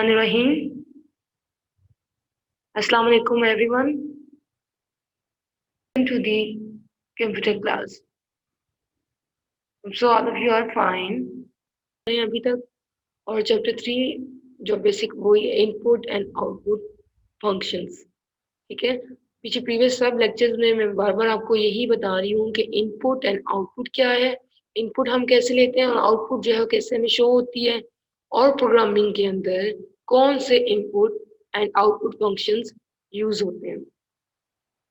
Bismillahirrahmanirrahim. Assalamu alaikum everyone. Welcome to the computer class. So all of you are fine. अभी तक और chapter 3 जो basic वही input and output functions, ठीक है। पीछे प्रीवियस सब लेक्चर्स में मैं बार बार आपको यही बता रही हूँ कि इनपुट एंड आउटपुट क्या है, इनपुट हम कैसे लेते हैं और आउटपुट जो है कैसे हमें शो होती है, और प्रोग्रामिंग के अंदर कौन से input and output functions use होते हैं।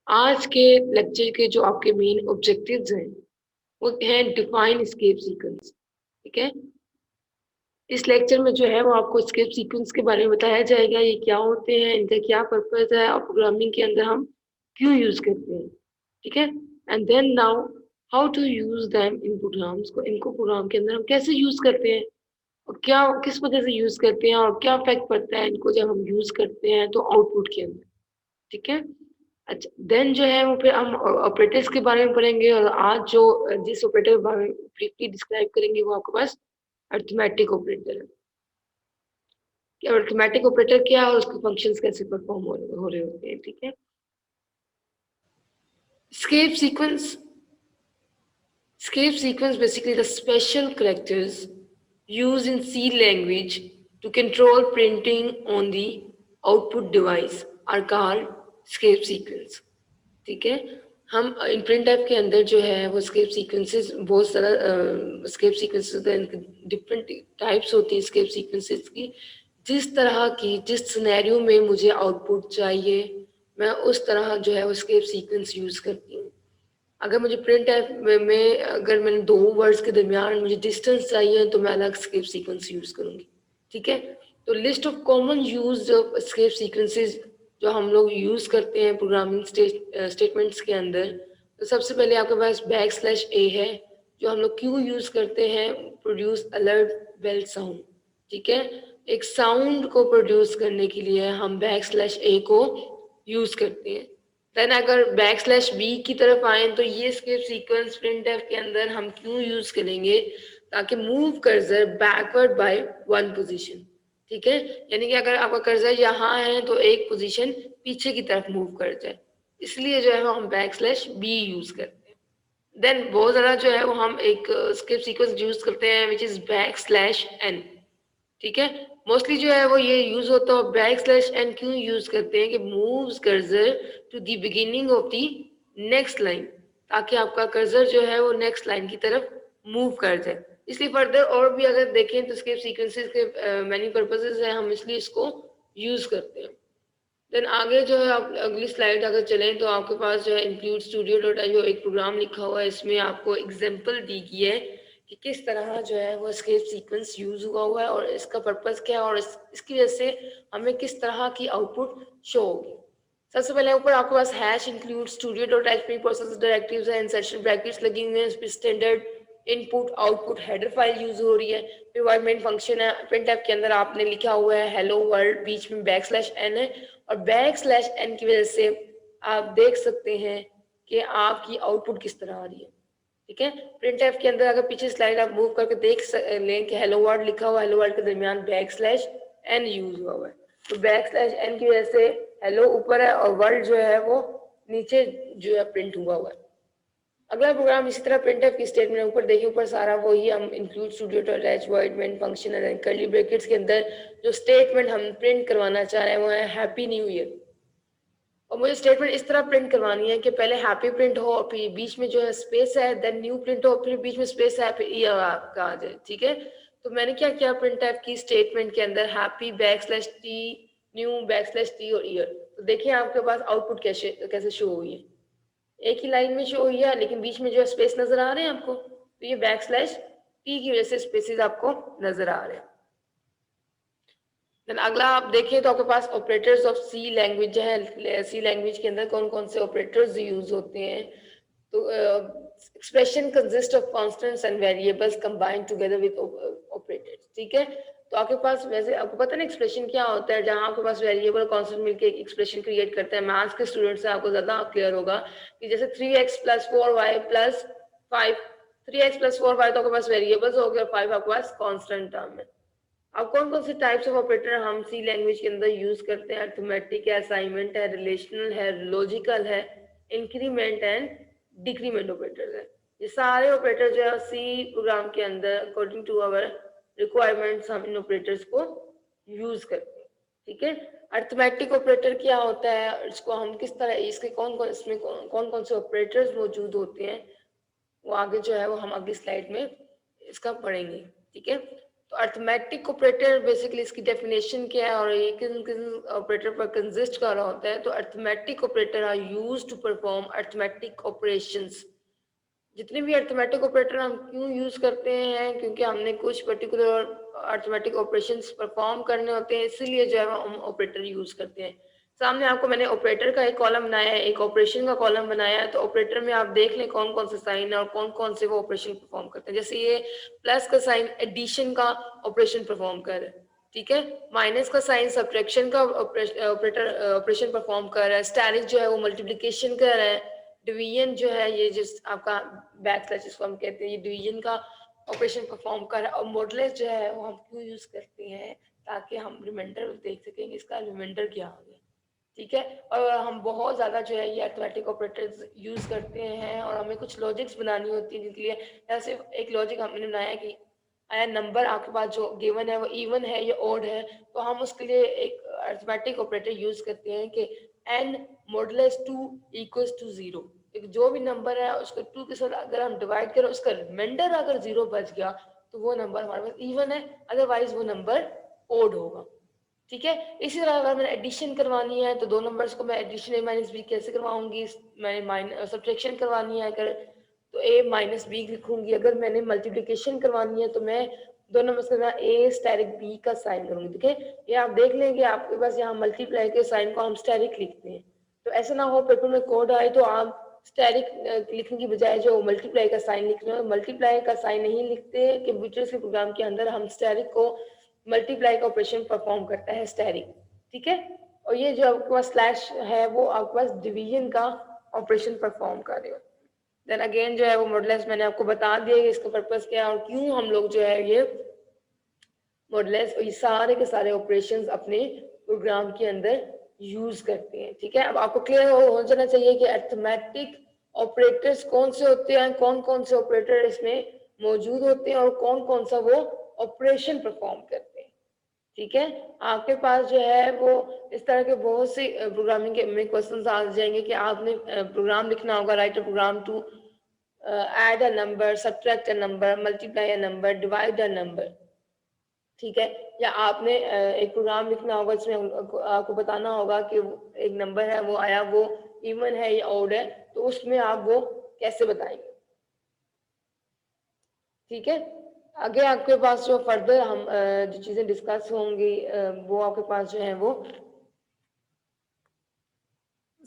आज के लेक्चर के जो आपके मेन ऑब्जेक्टिव्स हैं वो है डिफाइन एस्केप सीक्वेंस, ठीक है। इस लेक्चर में जो है वो आपको एस्केप सीक्वेंस के बारे में बताया जाएगा, ये क्या होते हैं, इनका क्या पर्पस है और प्रोग्रामिंग के अंदर हम क्यों यूज करते हैं, ठीक है। And then now how to use them in programs, को इनको प्रोग्राम के अंदर हम कैसे यूज करते हैं और क्या किस वजह से यूज करते हैं और क्या इफेक्ट पड़ता है इनको जब हम यूज करते हैं तो आउटपुट के अंदर, ठीक है। अच्छा, देन जो है वो फिर हम ऑपरेटर्स के बारे में पढ़ेंगे, और आज जो जिस ऑपरेटर के बारे में ब्रीफली डिस्क्राइब करेंगे वो आपके पास अरिथमेटिक ऑपरेटर है कि अरिथमेटिक ऑपरेटर क्या है और उसके फंक्शंस कैसे परफॉर्म हो रहे होते हैं, ठीक है। Escape sequence basically the special characters used in C language to control printing on the output device are called escape sequence, ठीक है। हम इन प्रिंट टाइप के अंदर जो है वो स्केप सीक्वेंसेस, बहुत सारा स्केप सीक्वेंसेस डिफरेंट टाइप्स होती है स्केप सीक्वेंसेस की। जिस तरह की जिस सिनेरियो में मुझे आउटपुट चाहिए मैं उस तरह जो है वो स्केप सीक्वेंस यूज करती हूँ। अगर मुझे प्रिंट टाइप में अगर मैंने दो वर्ड्स के दरमियान मुझे डिस्टेंस चाहिए तो मैं अलग स्केप सीक्वेंस यूज करूँगी, ठीक है। तो list of common use of escape sequences जो हम लोग यूज करते हैं प्रोग्रामिंग स्टेटमेंट्स के अंदर, तो सबसे पहले आपके पास \a है जो हम लोग क्यों यूज करते हैं, प्रोड्यूस अलर्ट बेल साउंड, ठीक है। एक साउंड को प्रोड्यूस करने के लिए हम \a को यूज करते हैं। देन अगर \b की तरफ आए तो ये स्केप सीक्वेंस प्रिंटफ के अंदर हम क्यों यूज करेंगे, ताकि move cursor backward by 1 position, ठीक है। यानी कि अगर आपका कर्सर यहाँ है तो एक पोजीशन पीछे की तरफ मूव कर जाए, इसलिए जो है हम \b यूज करते हैं। देन बहुत ज़्यादा जो है वो हम एक स्केप सीक्वेंस यूज करते हैं विच इज \n, ठीक है। मोस्टली जो है वो ये यूज होता है। \n क्यों यूज करते हैं कि moves cursor to the beginning of the next line, ताकि आपका कर्सर जो है वो नेक्स्ट लाइन की तरफ मूव कर जाए। इसलिए फर्दर और भी अगर देखें तो स्केप सीक्वेंसेस के मैनी पर्पसेस हैं, हम इसलिए इसको यूज करते हैं। देन आगे जो है आप अगली स्लाइड अगर चलें तो आपके पास जो है इंक्लूड स्टूडियो डॉट जो एक प्रोग्राम लिखा हुआ है, इसमें आपको एग्जांपल दी गई है कि किस तरह जो है वो स्केप सीक्वेंस यूज हुआ है और इसका पर्पस क्या है और इसकी वजह से हमें किस तरह की आउटपुट शो होगी। सबसे पहले ऊपर आपके पास hash include studio dot H process directives है, इंसर्शन ब्रैकेट्स लगी हुई हैं, इस पर standard input output header file use हो रही है। फिर वाइड मेन फंक्शन है, प्रिंटफ के अंदर आपने लिखा हुआ है हेलो वर्ल्ड, बीच में \n है और \n की वजह से आप देख सकते हैं कि आपकी आउटपुट किस तरह आ रही है, ठीक है। प्रिंटफ के अंदर अगर पीछे स्लाइड आप मूव करके देख लें कि हेलो वर्ल्ड लिखा हुआ है, हेलो वर्ल्ड के दरमियान \n यूज हुआ है, तो \n की वजह से हेलो ऊपर है और वर्ल्ड जो है वो नीचे जो है प्रिंट हुआ है। अगला प्रोग्राम इसी तरह प्रिंटफ की स्टेटमेंट ऊपर देखिए, ऊपर सारा वही हम include studio dot H void main function है, कर्ली ब्रैकेट्स के अंदर जो स्टेटमेंट हम प्रिंट करवाना चाह रहे हैं वो है हैप्पी न्यू ईयर। और मुझे स्टेटमेंट इस तरह प्रिंट करवानी है कि पहले हैप्पी प्रिंट हो और फिर बीच में जो है स्पेस है, देन न्यू प्रिंट हो, फिर बीच में स्पेस है, फिर ईयर आपका आ जाए, ठीक है। तो मैंने क्या किया प्रिंटफ की स्टेटमेंट के अंदर हैप्पी \t न्यू \t और ईयर। तो देखिए आपके पास आउटपुट कैसे शो हुई है, एक ही लाइन में शो हुई है लेकिन बीच में जो स्पेस नजर आ रहे हैं आपको, तो ये \t की वजह से स्पेसेस आपको नजर आ रहे हैं। देन अगला आप देखें तो आपके पास ऑपरेटर्स ऑफ सी लैंग्वेज है, सी लैंग्वेज के अंदर कौन कौन से ऑपरेटर्स यूज होते हैं। तो expression consist of constants and variables combined together with operators, ठीक है। तो आपके पास वैसे आपको पता ना एक्सप्रेशन क्या होता है, जहां आपके पास वेरिएबल कांस्टेंट मिलके एक एक्सप्रेशन क्रिएट करते हैं। मैथ्स के स्टूडेंट से आपको ज्यादा क्लियर होगा कि जैसे 3x + 4y + 5, 3x + 4y तो आपके पास वेरिएबल्स हो गए और 5 आपके पास कांस्टेंट टर्म है। अब कौन कौन से टाइप्स ऑफ ऑपरेटर हम सी लैंग्वेज के अंदर यूज करते हैं? अरिथमेटिक है, असाइनमेंट है, रिलेशनल है, लॉजिकल है, इंक्रीमेंट एंड डिक्रीमेंट ऑपरेटर्स है। ये सारे ऑपरेटर जो है सी प्रोग्राम के अंदर अकॉर्डिंग टू आवर रिक्वायरमेंट्स हम इन ऑपरेटर्स को यूज करते हैं। ठीक है, अरिथमेटिक ऑपरेटर क्या होता है, इसको हम किस तरह, इसके कौन कौन, इसमें कौन कौन से ऑपरेटर्स मौजूद होते हैं, वो आगे जो है वो हम अगली स्लाइड में इसका पढ़ेंगे। ठीक है, तो अरिथमेटिक ऑपरेटर बेसिकली इसकी डेफिनेशन क्या है और ये किन किन ऑपरेटर पर कंसिस्ट कर रहा होता है? तो arithmetic operator are used to perform arithmetic operations. जितने भी अरिथमेटिक ऑपरेटर हम क्यों यूज करते हैं? क्योंकि हमने कुछ पर्टिकुलर अरिथमेटिक ऑपरेशंस परफॉर्म करने होते हैं, इसीलिए जो है हम ऑपरेटर यूज करते हैं। सामने आपको मैंने ऑपरेटर का एक कॉलम बनाया है, एक ऑपरेशन का कॉलम बनाया है। तो ऑपरेटर में आप देख लें कौन कौन से साइन है और कौन कौन से वो ऑपरेशन परफॉर्म करते हैं। जैसे ये प्लस का साइन एडिशन का ऑपरेशन परफॉर्म कर रहा है, ठीक है। माइनस का साइन सब्ट्रैक्शन का ऑपरेशन परफॉर्म कर रहा है। स्टैरिक जो है वो मल्टीप्लिकेशन कर रहा है। डिवीजन जो है ये जिस आपका बैक स्लैश जिसको हम कहते हैं, ये डिवीजन का ऑपरेशन परफॉर्म कर रहा है। और मॉडुलस जो है वो हम क्यों यूज करते हैं? ताकि हम रिमाइंडर देख सकेंगे इसका रिमाइंडर क्या आ गया। ठीक है, और हम बहुत ज़्यादा जो है ये अरिथमेटिक ऑपरेटर्स यूज़ करते हैं और हमें कुछ लॉजिक्स बनानी होती है जिनके लिए, जैसे एक लॉजिक हमने बनाया कि आया नंबर आपके पास जो गिवन है वो इवन है या ऑड है, तो हम उसके लिए एक अरिथमेटिक ऑपरेटर यूज़ करते हैं कि n मॉडुलस 2 इक्वल्स टू 0। एक जो भी नंबर है उसको 2 के साथ अगर हम डिवाइड करें, उसका रिमाइंडर अगर 0 बच गया तो वो नंबर हमारे पास इवन है, अदरवाइज वो नंबर ऑड होगा। ठीक है, इसी तरह अगर मैंने एडिशन करवानी है तो दो नंबर्स को मैं एडिशन a माइनस बी कैसे करवाऊंगी? मैंने सब्ट्रैक्शन करवानी है अगर तो a माइनस बी लिखूंगी। अगर मैंने मल्टीप्लिकेशन करवानी है तो मैं दो नंबर्स का a स्टेरिक b का साइन करूंगी। ठीक है, ये आप देख लें कि आपके पास यहाँ मल्टीप्लाई के साइन को हम स्टेरिक लिखते हैं, तो ऐसा ना हो पेपर में कोड आए तो आप स्टेरिक लिखने की बजाय जो मल्टीप्लाई का साइन लिख रहे हो, मल्टीप्लाई का साइन नहीं लिखते। कंप्यूटर के प्रोग्राम के अंदर हम स्टेरिक को मल्टीप्लाई का ऑपरेशन परफॉर्म करता है स्टेरिक। ठीक है, और ये जो आपके पास स्लैश है वो आपके पास डिवीजन का ऑपरेशन परफॉर्म कर रहे हो। देन अगेन जो है वो मॉडुलस मैंने आपको बता दिया कि इसका पर्पस क्या है और क्यों हम लोग जो है ये मॉडुलस और ये सारे के सारे ऑपरेशंस अपने प्रोग्राम के अंदर यूज करते हैं। ठीक है, अब आपको क्लियर हो जाना चाहिए कि अरिथमेटिक ऑपरेटर्स कौन से होते हैं, कौन कौन से ऑपरेटर इसमें मौजूद होते हैं और कौन कौन सा वो ऑपरेशन परफॉर्म करते हैं। ठीक है, आपके पास जो है वो इस तरह के बहुत से प्रोग्रामिंग के में क्वेश्चन आ जाएंगे कि आपने प्रोग्राम लिखना होगा, write a program to add a number, subtract a number, multiply a number, divide a number. ठीक है, या आपने एक प्रोग्राम लिखना होगा जिसमें आपको बताना होगा कि एक नंबर है वो आया, वो इवन है या ऑड है, तो उसमें आप वो कैसे बताएंगे। ठीक है, आगे आपके पास जो फर्दर हम जो चीज़ें डिस्कस होंगी वो आपके पास जो है वो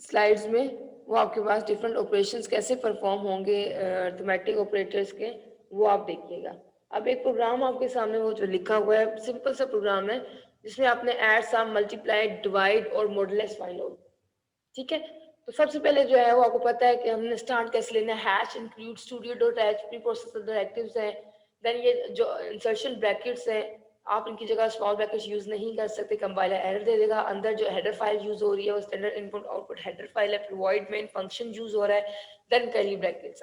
स्लाइड्स में, वो आपके पास डिफरेंट ऑपरेशंस कैसे परफॉर्म होंगे अरिथमेटिक ऑपरेटर्स के, वो आप देखिएगा। अब एक प्रोग्राम आपके सामने वो जो लिखा हुआ है, सिंपल सा प्रोग्राम है जिसमें आपने ऐड, सम, मल्टीप्लाई, डिवाइड और मॉडुलस फाइंड आउट। ठीक है, तो सबसे पहले जो है वो आपको पता है कि हमने स्टार्ट कैसे लेना है। Hash include studio dot H pre processor directives है। देन ये जो इंसर्शन ब्रैकेट्स है, आप इनकी जगह स्मॉल ब्रैकेट्स यूज नहीं कर सकते, कंपाइलर एरर दे देगा। अंदर जो हेडर फाइल यूज हो रही है वो standard input output header file है। फिर वॉइड मेन फंक्शन यूज हो रहा है। देन कर्ली ब्रैकेट्स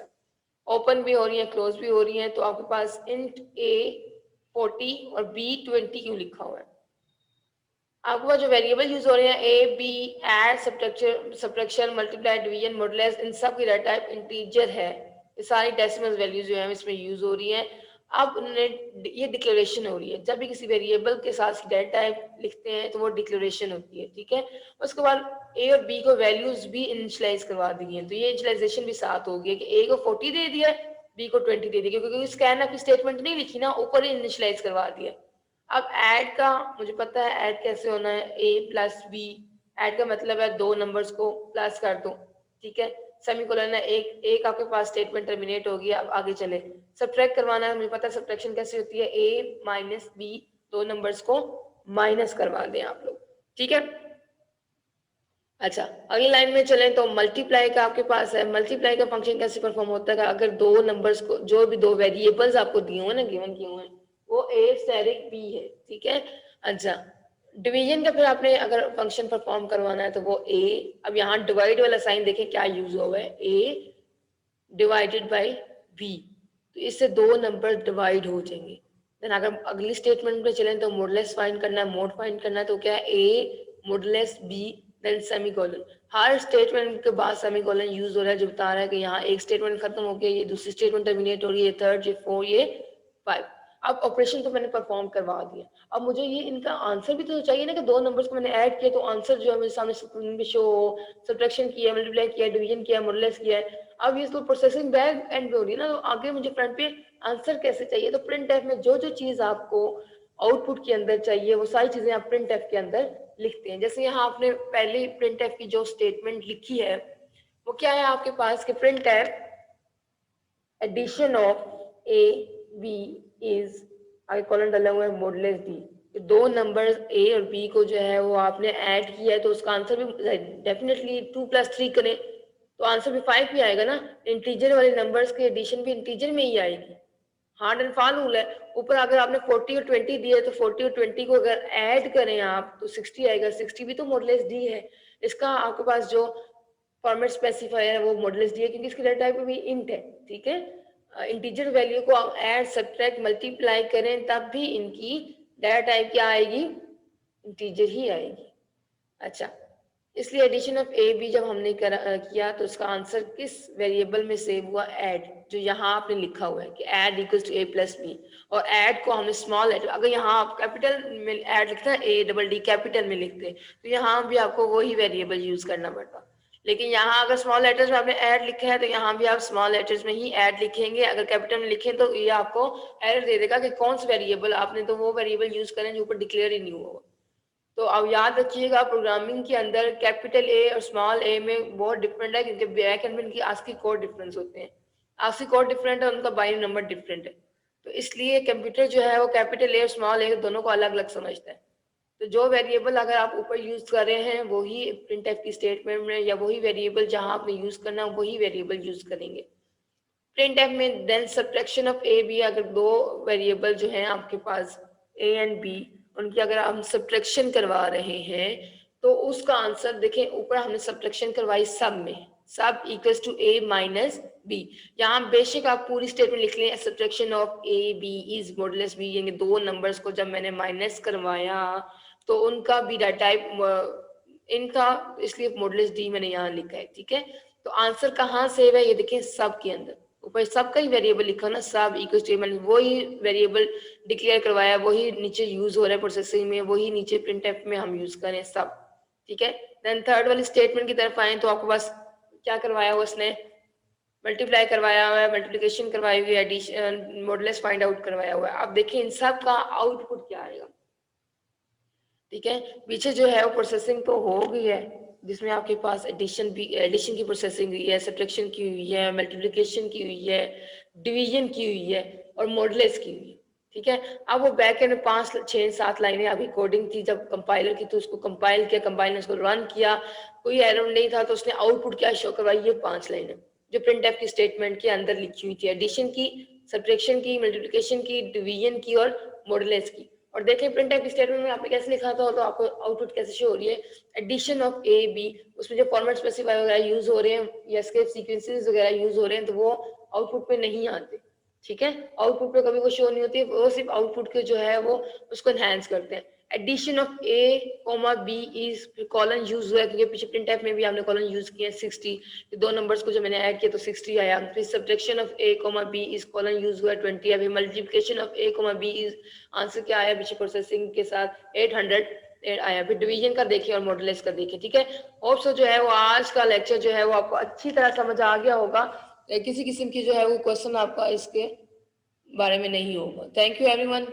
ओपन भी हो रही है, क्लोज भी हो रही है। तो आपके पास इंट a 40 और b 20 क्यों लिखा हुआ है? आपके पास जो वेरिएबल यूज हो रहे हैं A B, add, subtraction, multiply, division, modulus, इन सब की डाटा टाइप इंटीजर है। ये सारी डेसिमल वैल्यूज जो है इसमें यूज हो रही हैं। अब ये डिक्लेरेशन हो रही है, जब भी किसी वेरिएबल के साथ डाटा टाइप लिखते हैं तो वो डिक्लेरेशन होती है। ठीक है, उसके बाद ए और बी को वैल्यूज भी इनिशियलाइज करवा दी है, तो ये इनिशियलाइजेशन भी साथ हो गई कि ए को 40 दे दिया, बी को 20 दे दिया, क्योंकि स्कैन की स्टेटमेंट नहीं लिखी ना, ऊपर ही इनिशियलाइज करवा दिया। अब ऐड का मुझे पता है ऐड कैसे होना है, a प्लस बी। ऐड का मतलब है दो नंबर्स को प्लस कर दो। ठीक है, सेमीकोलन है, एक आपके पास स्टेटमेंट टर्मिनेट होगी। अब आगे चले, सब्ट्रैक्ट करवाना है, मुझे पता है सब्ट्रैक्शन कैसे होती है, a माइनस बी, दो नंबर्स को माइनस करवा दें आप लोग। ठीक है, अच्छा अगली लाइन में चलें तो मल्टीप्लाई का आपके पास है। मल्टीप्लाई का फंक्शन कैसे परफॉर्म होता है? अगर दो नंबर्स को, जो भी दो वेरिएबल्स आपको दिए हुए ना, गिवन किए हुए हैं, वो ए स्टेरिक बी है, ठीक है। अच्छा, डिवीजन का फिर आपने अगर फंक्शन परफॉर्म करवाना है तो वो ए, अब यहाँ डिवाइड वाला साइन देखें क्या यूज हुआ है, ए डिवाइडेड बाय बी, तो इससे दो नंबर डिवाइड हो जाएंगे। देन अगर अगली स्टेटमेंट में चलें तो मोडलेस फाइंड करना है, मोड फाइंड करना है, तो क्या है ए मोडलेस बी देन सेमीकोलन। हर स्टेटमेंट के बाद सेमीकोलन यूज हो रहा है, जो बता रहा है कि यहाँ एक स्टेटमेंट खत्म हो गया, ये दूसरी स्टेटमेंट टर्मिनेट हो रही है, थर्ड, ये फोर, ये फाइव। अब ऑपरेशन तो मैंने परफॉर्म करवा दिया, अब मुझे ये इनका आंसर भी तो चाहिए ना, कि दो नंबर्स को मैंने ऐड किया तो आंसर जो है मेरे सामने स्क्रीन पे शो हो, सब्ट्रैक्शन किया, मल्टीप्लाई किया, डिवीजन किया, मॉडुलस किया है। अब ये तो प्रोसेसिंग बैक एंड पे हो रही है ना, तो आगे मुझे फ्रंट पे आंसर कैसे चाहिए, तो प्रिंट एफ में जो जो चीज आपको आउटपुट के अंदर चाहिए वो सारी चीजें आप प्रिंट एफ के अंदर लिखते हैं। जैसे यहाँ आपने पहले प्रिंट एफ की जो स्टेटमेंट लिखी है वो क्या है आपके पास, कि print f addition of a b is, आगे कॉलन डाला हुआ है मॉडुलस डी। दो नंबर्स ए और बी को जो है वो आपने ऐड किया है, तो उसका आंसर भी डेफिनेटली 2+3 करें तो आंसर भी 5 ही आएगा ना। इंटीजर वाले नंबर्स की एडिशन भी इंटीजर में ही आएगी, हार्ड एंड फास्ट रूल है। ऊपर अगर आपने 40 और 20 दिए तो 40 और 20 को अगर ऐड करें आप तो 60 आएगा, 60 भी तो मॉडुलस डी है। इसका आपके पास जो फॉर्मेट स्पेसिफायर है वो मॉडुलस डी है, क्योंकि इसकी डाटा टाइप भी इंट है, ठीक है। इंटीजर वैल्यू को आप ऐड सब्ट्रैक्ट मल्टीप्लाई करें तब भी इनकी डाटा टाइप क्या आएगी, इंटीजर ही आएगी। अच्छा, इसलिए एडिशन ऑफ ए बी जब हमने किया तो उसका आंसर किस वेरिएबल में सेव हुआ, ऐड, जो यहाँ आपने लिखा हुआ है कि add equals to a plus b, और ऐड को हमने स्मॉल लेटर, अगर यहाँ आप कैपिटल में ऐड लिखते हैं ए डबल डी कैपिटल में लिखते तो यहाँ भी आपको वही वेरिएबल यूज करना पड़ता। लेकिन यहाँ अगर स्मॉल लेटर्स में आपने ऐड लिखा है तो यहाँ भी आप स्मॉल लेटर्स में ही ऐड लिखेंगे, अगर कैपिटल में लिखें तो ये आपको एरर दे देगा कि कौन सा वेरिएबल आपने, तो वो वेरिएबल यूज करें जो ऊपर डिक्लेयर ही नहीं हुआ। तो अब याद रखिएगा प्रोग्रामिंग के अंदर कैपिटल ए और स्मॉल ए में बहुत डिफरेंट है, क्योंकि बैक एंड में इनकी आस्की कोड डिफरेंस होते हैं, आस्की कोड डिफरेंट है, उनका बाइनरी नंबर डिफरेंट है। तो इसलिए कंप्यूटर जो है वो कैपिटल ए और स्मॉल ए दोनों को अलग अलग समझता है। तो जो वेरिएबल अगर आप ऊपर यूज कर रहे हैं वही प्रिंट एफ की स्टेटमेंट में, या वही वेरिएबल जहां आपने यूज करना वही वेरिएबल यूज करेंगे प्रिंट एफ में। Then subtraction of a b, अगर दो वेरिएबल जो है आपके पास ए एंड बी, उनकी अगर हम सब्ट्रैक्शन करवा रहे हैं तो उसका आंसर देखें, ऊपर हमने सब्ट्रैक्शन करवाई सब में, sub equals to a minus b. यहाँ बेशक आप पूरी स्टेटमेंट लिख लें, subtraction of a b is modulus b, यानी दो नंबर्स को जब मैंने माइनस करवाया तो उनका भी डाटा टाइप इनका, इसलिए मॉडुलस डी मैंने यहाँ लिखा है, ठीक है। तो आंसर कहाँ सेव है, ये देखें सब के अंदर, ऊपर सबका ही वेरिएबल लिखा ना, सब इक्वल टू मैंने वही वेरिएबल डिक्लेयर करवाया, वही नीचे यूज हो रहा है प्रोसेसिंग में, वही नीचे प्रिंट एफ में हम यूज करें सब, ठीक है। देन थर्ड वाली स्टेटमेंट की तरफ आए तो आपके पास क्या करवाया हुआ उसने, मल्टीप्लाई करवाया हुआ है, मल्टीप्लिकेशन करवाई हुई है, एडिशन मॉडुलस फाइंड आउट करवाया हुआ है। अब देखिए इन सब का आउटपुट क्या आएगा, ठीक है। पीछे जो है वो प्रोसेसिंग तो हो गई है, जिसमें आपके पास एडिशन की प्रोसेसिंग हुई है, सब्ट्रैक्शन की हुई है, मल्टीप्लिकेशन की हुई है, डिवीजन की हुई है और मॉडुलस की हुई है, ठीक है। अब वो बैक एंड में 5, 6, 7 लाइनें अभी कोडिंग थी जब कंपाइलर की, तो उसको कंपाइल किया, कंपाइलर ने उसको रन किया, कोई एरर नहीं था तो उसने आउटपुट क्या शो करवाई, ये 5 लाइनें जो प्रिंट एफ की स्टेटमेंट के अंदर लिखी हुई थी, एडिशन की, सब्ट्रैक्शन की, मल्टीप्लिकेशन की, डिवीजन की और मॉडुलस की। और देखें प्रिंट टाइप स्टेटमेंट में आपने कैसे लिखा था, तो आपको आउटपुट कैसे शो हो रही है, एडिशन ऑफ ए बी, उसमें जो फॉर्मेट स्पेसिफायर वगैरह यूज हो रहे हैं या एस्केप सीक्वेंसेस वगैरह यूज हो रहे हैं तो वो आउटपुट पे नहीं आते, ठीक है। आउटपुट पे कभी वो शो नहीं होती, वो सिर्फ आउटपुट के जो है वो उसको एनहांस करते हैं। Addition of a comma b is, colon use हुआ है क्योंकि पीछे प्रिंट टाइप में भी हमने कॉलन यूज किया 60, दो नंबर्स को जो मैंने ऐड किया तो 60 आया। फिर subtraction of a comma b is, colon use हुआ 20 है। फिर multiplication of a comma b is, answer क्या आया पीछे प्रोसेसिंग के साथ 800 आया। फिर डिवीजन का देखिए और मॉडुलस का देखिए, ठीक है। होप सो जो है वो आज का लेक्चर जो है वो आपको अच्छी तरह समझ आ गया होगा, किसी किस्म की जो है वो क्वेश्चन आपका इसके बारे में नहीं होगा। Thank you everyone.